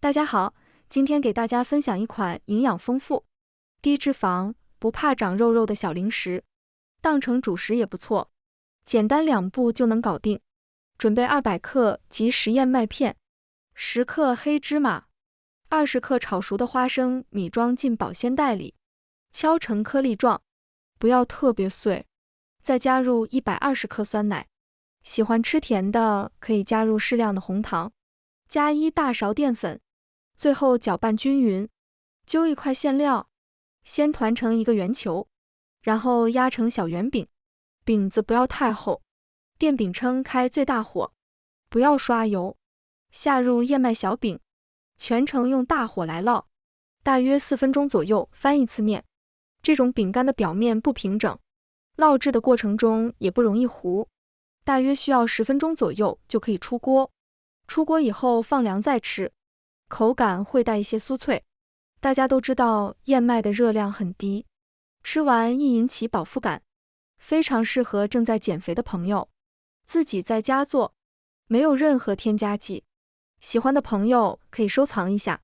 大家好，今天给大家分享一款营养丰富、低脂肪、不怕长肉肉的小零食，当成主食也不错，简单2步就能搞定。准备200克即食燕麦片，10克黑芝麻，20克炒熟的花生米装进保鲜袋里，敲成颗粒状，不要特别碎。再加入120克酸奶，喜欢吃甜的可以加入适量的红糖，加1大勺淀粉，最后搅拌均匀。揪一块馅料，先团成一个圆球，然后压成小圆饼，饼子不要太厚。电饼铛开最大火，不要刷油，下入燕麦小饼，全程用大火来烙，大约4分钟左右翻一次面。这种饼干的表面不平整，烙制的过程中也不容易糊，大约需要10分钟左右就可以出锅。出锅以后放凉再吃，口感会带一些酥脆。大家都知道燕麦的热量很低，吃完易引起饱腹感，非常适合正在减肥的朋友。自己在家做，没有任何添加剂，喜欢的朋友可以收藏一下。